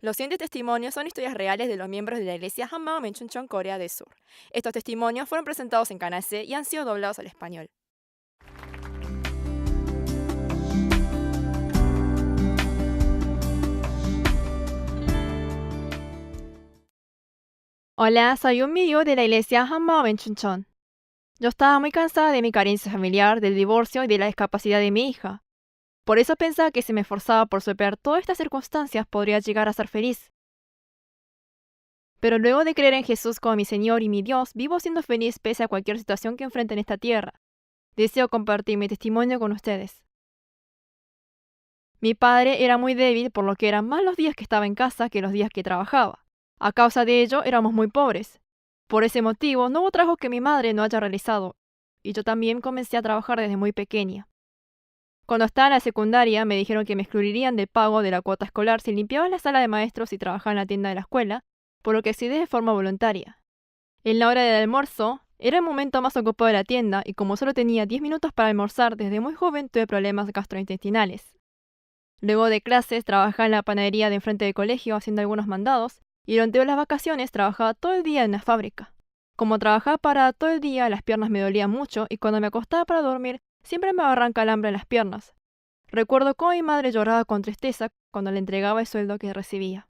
Los siguientes testimonios son historias reales de los miembros de la iglesia Hammam en Chuncheon, Corea del Sur. Estos testimonios fueron presentados en Canal C y han sido doblados al español. Hola, soy un miyo de la iglesia Hammam en Chuncheon. Yo estaba muy cansada de mi carencia familiar, del divorcio y de la discapacidad de mi hija. Por eso pensaba que si me esforzaba por superar todas estas circunstancias podría llegar a ser feliz. Pero luego de creer en Jesús como mi Señor y mi Dios, vivo siendo feliz pese a cualquier situación que enfrente en esta tierra. Deseo compartir mi testimonio con ustedes. Mi padre era muy débil, por lo que eran más los días que estaba en casa que los días que trabajaba. A causa de ello, éramos muy pobres. Por ese motivo, no hubo trabajo que mi madre no haya realizado, y yo también comencé a trabajar desde muy pequeña. Cuando estaba en la secundaria, me dijeron que me excluirían del pago de la cuota escolar si limpiaba la sala de maestros y trabajaba en la tienda de la escuela, por lo que accedí de forma voluntaria. En la hora del almuerzo, era el momento más ocupado de la tienda, y como solo tenía 10 minutos para almorzar desde muy joven, tuve problemas gastrointestinales. Luego de clases, trabajaba en la panadería de enfrente del colegio haciendo algunos mandados, y durante las vacaciones trabajaba todo el día en la fábrica. Como trabajaba parada todo el día, las piernas me dolían mucho y cuando me acostaba para dormir, siempre me agarran calambre en las piernas. Recuerdo cómo mi madre lloraba con tristeza cuando le entregaba el sueldo que recibía.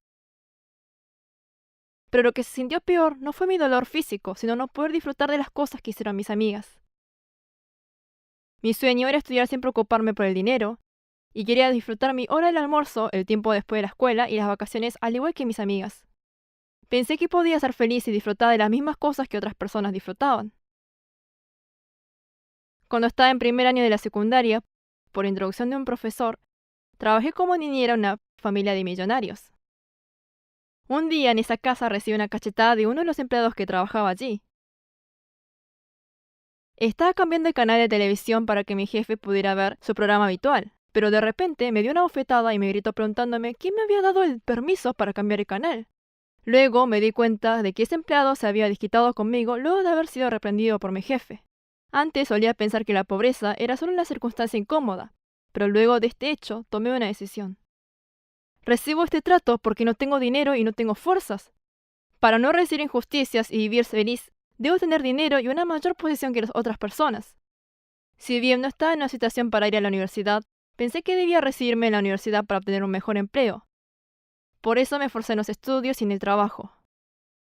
Pero lo que se sintió peor no fue mi dolor físico, sino no poder disfrutar de las cosas que hicieron mis amigas. Mi sueño era estudiar sin preocuparme por el dinero, y quería disfrutar mi hora del almuerzo, el tiempo después de la escuela y las vacaciones al igual que mis amigas. Pensé que podía ser feliz y disfrutar de las mismas cosas que otras personas disfrutaban. Cuando estaba en primer año de la secundaria, por introducción de un profesor, trabajé como niñera en una familia de millonarios. Un día en esa casa recibí una cachetada de uno de los empleados que trabajaba allí. Estaba cambiando el canal de televisión para que mi jefe pudiera ver su programa habitual, pero de repente me dio una bofetada y me gritó preguntándome quién me había dado el permiso para cambiar el canal. Luego me di cuenta de que ese empleado se había desquitado conmigo luego de haber sido reprendido por mi jefe. Antes solía pensar que la pobreza era solo una circunstancia incómoda, pero luego de este hecho tomé una decisión. Recibo este trato porque no tengo dinero y no tengo fuerzas. Para no recibir injusticias y vivir feliz, debo tener dinero y una mayor posición que las otras personas. Si bien no estaba en una situación para ir a la universidad, pensé que debía recibirme en la universidad para obtener un mejor empleo. Por eso me esforcé en los estudios y en el trabajo.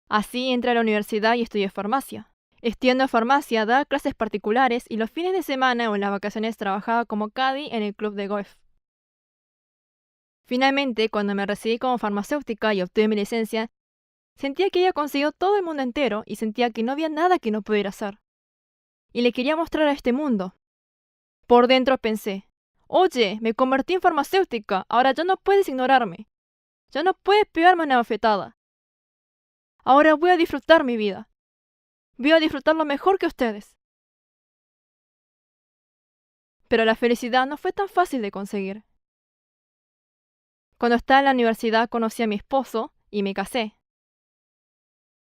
Así entré a la universidad y estudié farmacia. Estudiando farmacia, daba clases particulares y los fines de semana o en las vacaciones trabajaba como caddy en el club de golf. Finalmente, cuando me recibí como farmacéutica y obtuve mi licencia, sentía que había conseguido todo el mundo entero y sentía que no había nada que no pudiera hacer. Y le quería mostrar a este mundo. Por dentro pensé, oye, me convertí en farmacéutica, ahora ya no puedes ignorarme. Ya no puedes pegarme una bofetada. Ahora voy a disfrutar mi vida. Voy a disfrutarlo mejor que ustedes. Pero la felicidad no fue tan fácil de conseguir. Cuando estaba en la universidad conocí a mi esposo y me casé.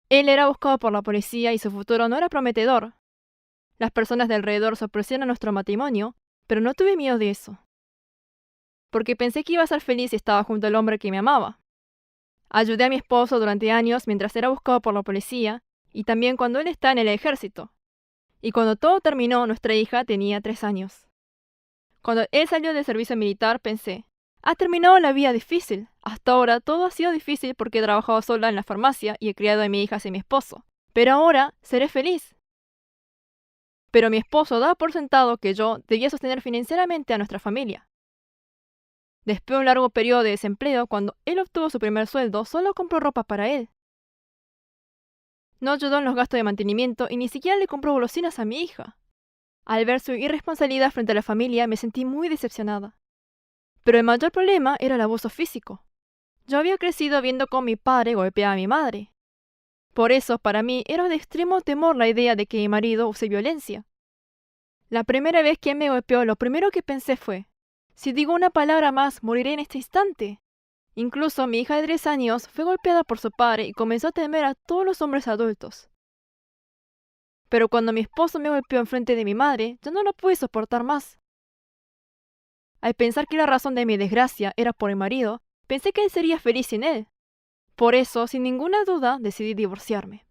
Él era buscado por la policía y su futuro no era prometedor. Las personas de alrededor se opusieron a nuestro matrimonio, pero no tuve miedo de eso. Porque pensé que iba a ser feliz si estaba junto al hombre que me amaba. Ayudé a mi esposo durante años mientras era buscado por la policía y también cuando él estaba en el ejército. Y cuando todo terminó, nuestra hija tenía 3 años. Cuando él salió del servicio militar, pensé, ha terminado la vida difícil. Hasta ahora todo ha sido difícil porque he trabajado sola en la farmacia y he criado a mi hija sin mi esposo. Pero ahora seré feliz. Pero mi esposo daba por sentado que yo debía sostener financieramente a nuestra familia. Después de un largo periodo de desempleo, cuando él obtuvo su primer sueldo, solo compró ropa para él. No ayudó en los gastos de mantenimiento y ni siquiera le compró golosinas a mi hija. Al ver su irresponsabilidad frente a la familia, me sentí muy decepcionada. Pero el mayor problema era el abuso físico. Yo había crecido viendo cómo mi padre golpeaba a mi madre. Por eso, para mí, era de extremo temor la idea de que mi marido use violencia. La primera vez que él me golpeó, lo primero que pensé fue, si digo una palabra más, moriré en este instante. Incluso mi hija de 3 años fue golpeada por su padre y comenzó a temer a todos los hombres adultos. Pero cuando mi esposo me golpeó enfrente de mi madre, yo no lo pude soportar más. Al pensar que la razón de mi desgracia era por mi marido, Pensé que él sería feliz sin él. Por eso, sin ninguna duda, decidí divorciarme.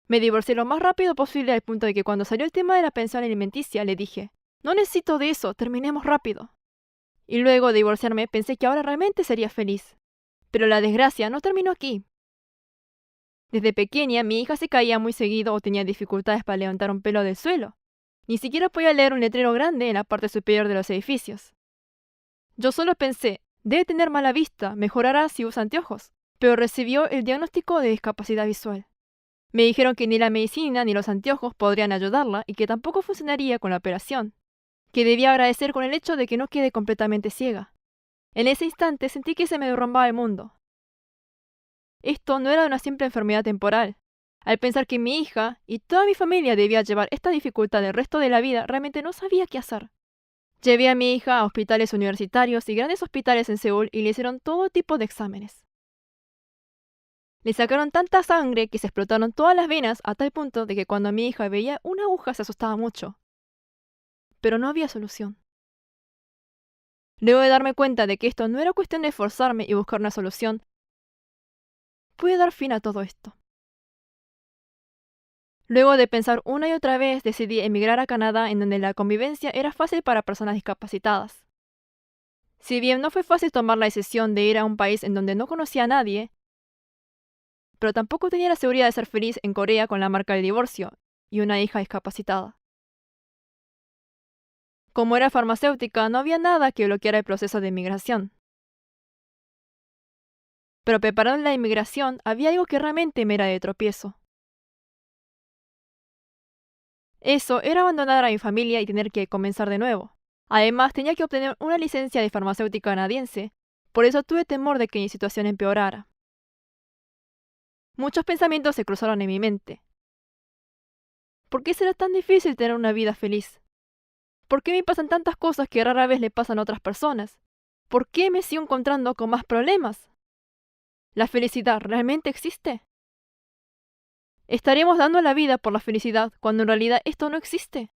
Me divorcié lo más rápido posible al punto de que cuando salió el tema de la pensión alimenticia le dije, no necesito de eso, terminemos rápido. Y luego de divorciarme pensé que ahora realmente sería feliz. Pero la desgracia no terminó aquí. Desde pequeña mi hija se caía muy seguido o tenía dificultades para levantar un pelo del suelo. Ni siquiera podía leer un letrero grande en la parte superior de los edificios. Yo solo pensé, debe tener mala vista, mejorará si usa anteojos. Pero recibió el diagnóstico de discapacidad visual. Me dijeron que ni la medicina ni los anteojos podrían ayudarla y que tampoco funcionaría con la operación. Que debía agradecer con el hecho de que no quede completamente ciega. En ese instante sentí que se me derrumbaba el mundo. Esto no era una simple enfermedad temporal. Al pensar que mi hija y toda mi familia debía llevar esta dificultad el resto de la vida, realmente no sabía qué hacer. Llevé a mi hija a hospitales universitarios y grandes hospitales en Seúl y le hicieron todo tipo de exámenes. Le sacaron tanta sangre que se explotaron todas las venas a tal punto de que cuando mi hija veía una aguja se asustaba mucho. Pero no había solución. Luego de darme cuenta de que esto no era cuestión de esforzarme y buscar una solución, pude dar fin a todo esto. Luego de pensar una y otra vez, decidí emigrar a Canadá, en donde la convivencia era fácil para personas discapacitadas. Si bien no fue fácil tomar la decisión de ir a un país en donde no conocía a nadie, pero tampoco tenía la seguridad de ser feliz en Corea con la marca del divorcio y una hija discapacitada. Como era farmacéutica, no había nada que bloqueara el proceso de inmigración. Pero preparando la inmigración, había algo que realmente me era de tropiezo. Eso era abandonar a mi familia y tener que comenzar de nuevo. Además, tenía que obtener una licencia de farmacéutica canadiense, por eso tuve temor de que mi situación empeorara. Muchos pensamientos se cruzaron en mi mente. ¿Por qué será tan difícil tener una vida feliz? ¿Por qué me pasan tantas cosas que rara vez le pasan a otras personas? ¿Por qué me sigo encontrando con más problemas? ¿La felicidad realmente existe? ¿Estaremos dando la vida por la felicidad cuando en realidad esto no existe?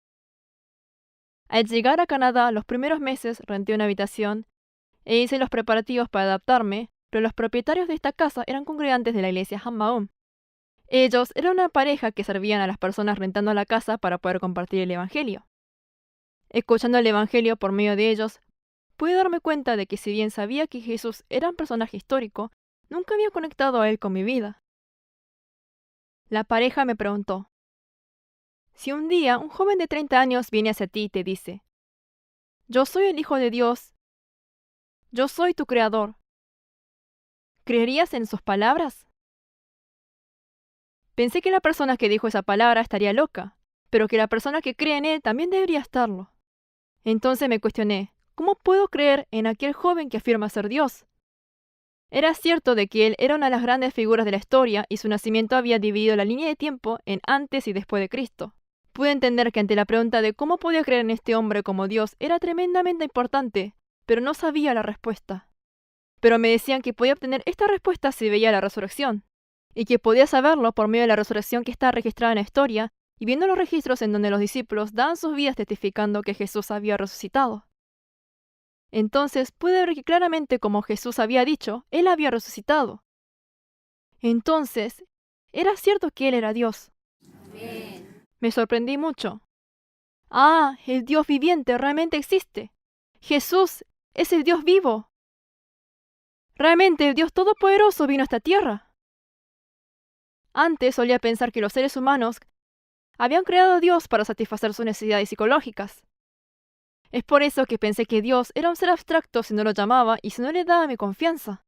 Al llegar a Canadá, los primeros meses renté una habitación e hice los preparativos para adaptarme, pero los propietarios de esta casa eran congregantes de la iglesia Hammaum. Ellos eran una pareja que servían a las personas rentando la casa para poder compartir el Evangelio. Escuchando el Evangelio por medio de ellos, pude darme cuenta de que si bien sabía que Jesús era un personaje histórico, nunca había conectado a él con mi vida. La pareja me preguntó, si un día un joven de 30 años viene hacia ti y te dice, yo soy el Hijo de Dios, yo soy tu Creador, ¿creerías en sus palabras? Pensé que la persona que dijo esa palabra estaría loca, pero que la persona que cree en él también debería estarlo. Entonces me cuestioné, ¿cómo puedo creer en aquel joven que afirma ser Dios? Era cierto de que él era una de las grandes figuras de la historia y su nacimiento había dividido la línea de tiempo en antes y después de Cristo. Pude entender que ante la pregunta de cómo podía creer en este hombre como Dios era tremendamente importante, pero no sabía la respuesta. Pero me decían que podía obtener esta respuesta si veía la resurrección, y que podía saberlo por medio de la resurrección que está registrada en la historia y viendo los registros en donde los discípulos daban sus vidas testificando que Jesús había resucitado. Entonces pude ver que claramente, como Jesús había dicho, Él había resucitado. Entonces, era cierto que Él era Dios. Amén. Me sorprendí mucho. Ah, el Dios viviente realmente existe. Jesús es el Dios vivo. Realmente el Dios Todopoderoso vino a esta tierra. Antes solía pensar que los seres humanos habían creado a Dios para satisfacer sus necesidades psicológicas. Es por eso que pensé que Dios era un ser abstracto si no lo llamaba y si no le daba mi confianza.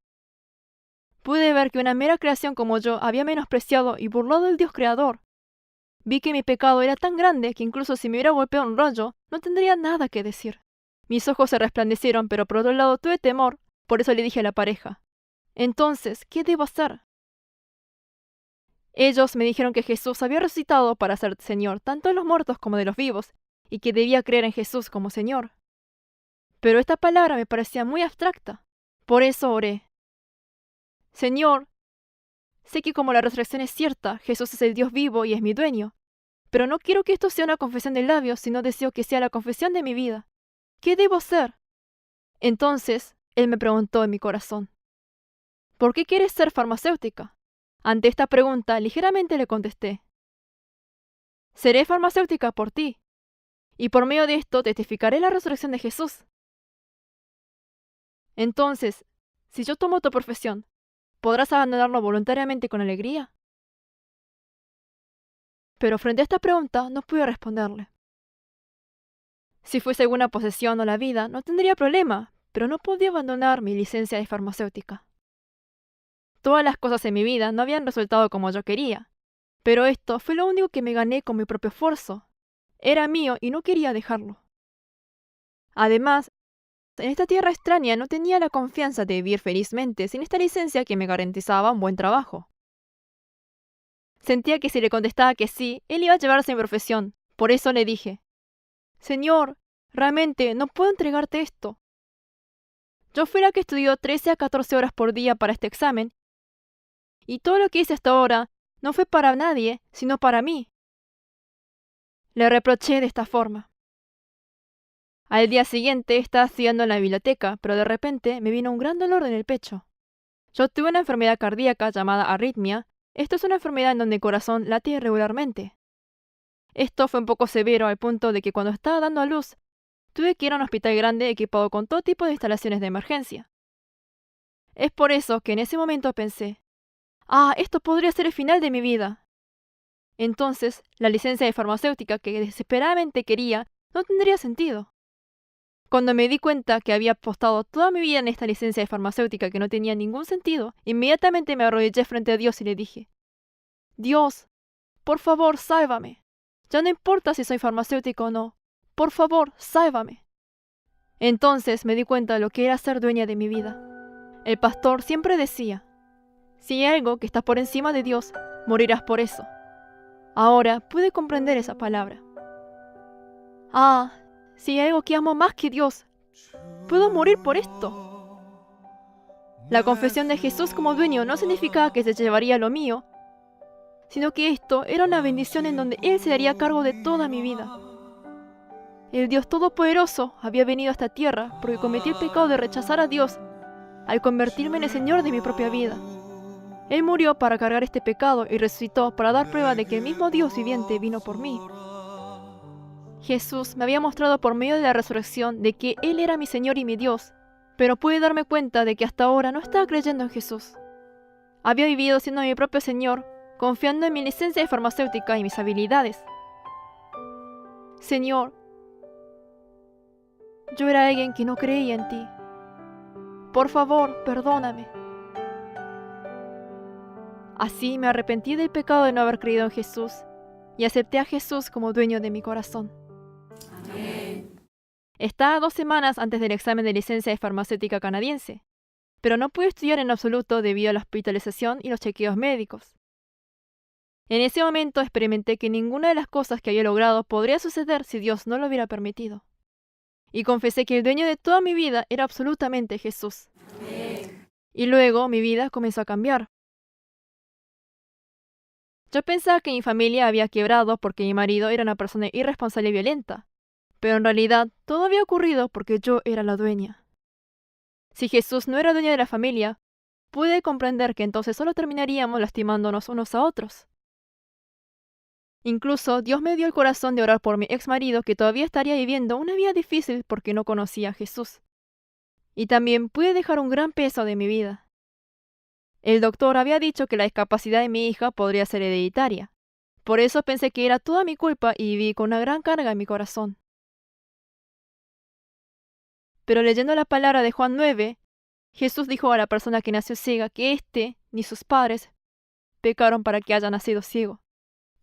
Pude ver que una mera creación como yo había menospreciado y burlado al Dios creador. Vi que mi pecado era tan grande que incluso si me hubiera golpeado un rayo, no tendría nada que decir. Mis ojos se resplandecieron, pero por otro lado tuve temor, por eso le dije a la pareja, entonces, ¿qué debo hacer? Ellos me dijeron que Jesús había resucitado para ser Señor tanto de los muertos como de los vivos, y que debía creer en Jesús como Señor. Pero esta palabra me parecía muy abstracta. Por eso oré. Señor, sé que como la resurrección es cierta, Jesús es el Dios vivo y es mi dueño, pero no quiero que esto sea una confesión de labios, sino deseo que sea la confesión de mi vida. ¿Qué debo hacer? Entonces, Él me preguntó en mi corazón, ¿por qué quieres ser farmacéutica? Ante esta pregunta, ligeramente le contesté: seré farmacéutica por ti, y por medio de esto testificaré la resurrección de Jesús. Entonces, si yo tomo tu profesión, ¿podrás abandonarlo voluntariamente con alegría? Pero frente a esta pregunta no pude responderle. Si fuese alguna posesión o la vida, no tendría problema, pero no podía abandonar mi licencia de farmacéutica. Todas las cosas en mi vida no habían resultado como yo quería, pero esto fue lo único que me gané con mi propio esfuerzo. Era mío y no quería dejarlo. Además, en esta tierra extraña no tenía la confianza de vivir felizmente sin esta licencia que me garantizaba un buen trabajo. Sentía que si le contestaba que sí, él iba a llevarse mi profesión. Por eso le dije: Señor, realmente no puedo entregarte esto. Yo fui la que estudió 13 a 14 horas por día para este examen, y todo lo que hice hasta ahora no fue para nadie, sino para mí. Le reproché de esta forma. Al día siguiente estaba estudiando en la biblioteca, pero de repente me vino un gran dolor en el pecho. Yo tuve una enfermedad cardíaca llamada arritmia. Esto es una enfermedad en donde el corazón late irregularmente. Esto fue un poco severo al punto de que cuando estaba dando a luz, tuve que ir a un hospital grande equipado con todo tipo de instalaciones de emergencia. Es por eso que en ese momento pensé: esto podría ser el final de mi vida. Entonces, la licencia de farmacéutica que desesperadamente quería no tendría sentido. Cuando me di cuenta que había apostado toda mi vida en esta licencia de farmacéutica que no tenía ningún sentido, inmediatamente me arrodillé frente a Dios y le dije: Dios, por favor, sálvame. Ya no importa si soy farmacéutico o no. Por favor, sálvame. Entonces me di cuenta de lo que era ser dueña de mi vida. El pastor siempre decía: si hay algo que está por encima de Dios, morirás por eso. Ahora pude comprender esa palabra. Si hay algo que amo más que Dios, puedo morir por esto. La confesión de Jesús como dueño no significaba que se llevaría lo mío, sino que esto era una bendición en donde Él se haría cargo de toda mi vida. El Dios Todopoderoso había venido a esta tierra porque cometí el pecado de rechazar a Dios al convertirme en el Señor de mi propia vida. Él murió para cargar este pecado y resucitó para dar prueba de que el mismo Dios viviente vino por mí. Jesús me había mostrado por medio de la resurrección de que Él era mi Señor y mi Dios, pero pude darme cuenta de que hasta ahora no estaba creyendo en Jesús. Había vivido siendo mi propio Señor, confiando en mi licencia de farmacéutica y mis habilidades. Señor, yo era alguien que no creía en ti. Por favor, perdóname. Así me arrepentí del pecado de no haber creído en Jesús y acepté a Jesús como dueño de mi corazón. Amén. Estaba 2 semanas antes del examen de licencia de farmacéutica canadiense, pero no pude estudiar en absoluto debido a la hospitalización y los chequeos médicos. En ese momento experimenté que ninguna de las cosas que había logrado podría suceder si Dios no lo hubiera permitido. Y confesé que el dueño de toda mi vida era absolutamente Jesús. Amén. Y luego mi vida comenzó a cambiar. Yo pensaba que mi familia había quebrado porque mi marido era una persona irresponsable y violenta, pero en realidad todo había ocurrido porque yo era la dueña. Si Jesús no era dueño de la familia, pude comprender que entonces solo terminaríamos lastimándonos unos a otros. Incluso Dios me dio el corazón de orar por mi ex marido que todavía estaría viviendo una vida difícil porque no conocía a Jesús. Y también pude dejar un gran peso de mi vida. El doctor había dicho que la discapacidad de mi hija podría ser hereditaria. Por eso pensé que era toda mi culpa y viví con una gran carga en mi corazón. Pero leyendo la palabra de Juan 9, Jesús dijo a la persona que nació ciega que éste ni sus padres pecaron para que haya nacido ciego.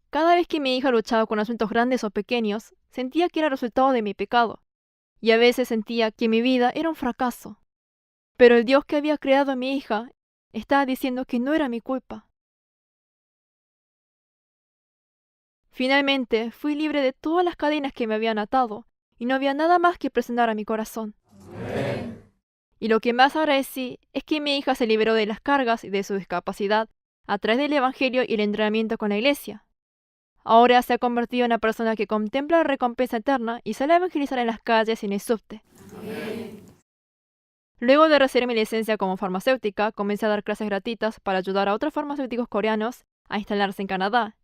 Cada vez que mi hija luchaba con asuntos grandes o pequeños, sentía que era resultado de mi pecado, y a veces sentía que mi vida era un fracaso. Pero el Dios que había creado a mi hija estaba diciendo que no era mi culpa. Finalmente, fui libre de todas las cadenas que me habían atado, y no había nada más que presentar a mi corazón. Amén. Y lo que más agradecí es que mi hija se liberó de las cargas y de su discapacidad a través del Evangelio y el entrenamiento con la iglesia. Ahora se ha convertido en una persona que contempla la recompensa eterna y sale a evangelizar en las calles y en el subte. Amén. Luego de recibir mi licencia como farmacéutica, comencé a dar clases gratuitas para ayudar a otros farmacéuticos coreanos a instalarse en Canadá.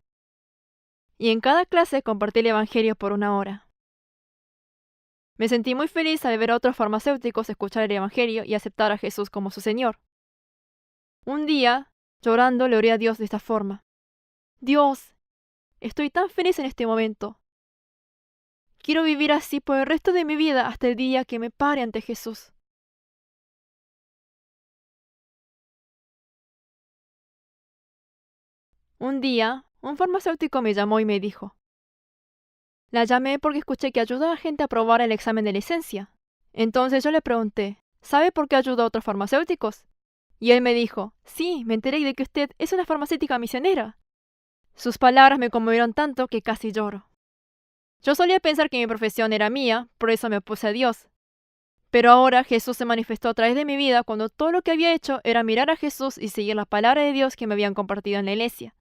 Y en cada clase compartí el Evangelio por 1 hora. Me sentí muy feliz al ver a otros farmacéuticos escuchar el Evangelio y aceptar a Jesús como su Señor. Un día, llorando, le oré a Dios de esta forma: Dios, estoy tan feliz en este momento. Quiero vivir así por el resto de mi vida hasta el día que me pare ante Jesús. Un día, un farmacéutico me llamó y me dijo: la llamé porque escuché que ayuda a la gente a aprobar el examen de licencia. Entonces yo le pregunté: ¿sabe por qué ayuda a otros farmacéuticos? Y él me dijo: sí, me enteré de que usted es una farmacéutica misionera. Sus palabras me conmovieron tanto que casi lloro. Yo solía pensar que mi profesión era mía, por eso me opuse a Dios. Pero ahora Jesús se manifestó a través de mi vida cuando todo lo que había hecho era mirar a Jesús y seguir la palabra de Dios que me habían compartido en la iglesia.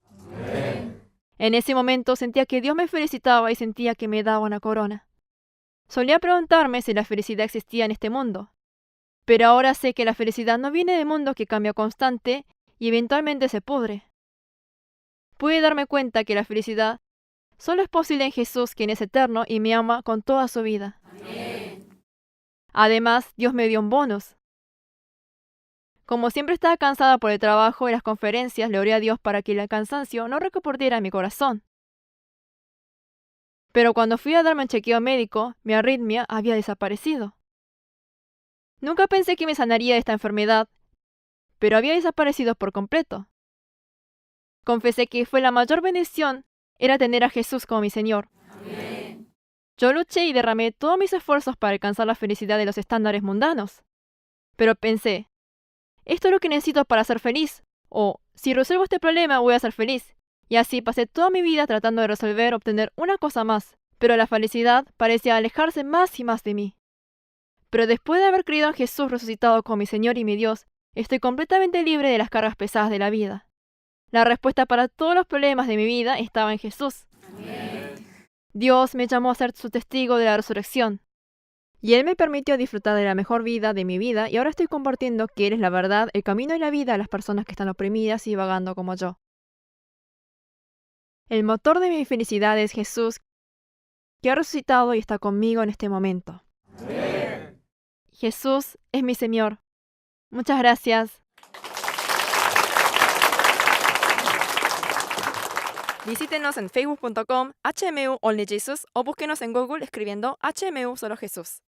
En ese momento sentía que Dios me felicitaba y sentía que me daba una corona. Solía preguntarme si la felicidad existía en este mundo. Pero ahora sé que la felicidad no viene del mundo que cambia constante y eventualmente se pudre. Pude darme cuenta que la felicidad solo es posible en Jesús, quien es eterno y me ama con toda su vida. Además, Dios me dio un bonus. Como siempre estaba cansada por el trabajo y las conferencias, le oré a Dios para que el cansancio no repercutiera en mi corazón. Pero cuando fui a darme un chequeo médico, mi arritmia había desaparecido. Nunca pensé que me sanaría de esta enfermedad, pero había desaparecido por completo. Confesé que fue la mayor bendición era tener a Jesús como mi Señor. Amén. Yo luché y derramé todos mis esfuerzos para alcanzar la felicidad de los estándares mundanos. Pero pensé: esto es lo que necesito para ser feliz, o si resuelvo este problema voy a ser feliz. Y así pasé toda mi vida tratando de obtener una cosa más, pero la felicidad parecía alejarse más y más de mí. Pero después de haber creído en Jesús resucitado como mi Señor y mi Dios, estoy completamente libre de las cargas pesadas de la vida. La respuesta para todos los problemas de mi vida estaba en Jesús. Amén. Dios me llamó a ser su testigo de la resurrección. Y Él me permitió disfrutar de la mejor vida de mi vida y ahora estoy compartiendo que Él es la verdad, el camino y la vida a las personas que están oprimidas y vagando como yo. El motor de mi felicidad es Jesús, que ha resucitado y está conmigo en este momento. Amén. Jesús es mi Señor. Muchas gracias. Visítenos en facebook.com HMU Only Jesus o búsquenos en Google escribiendo HMU Solo Jesús.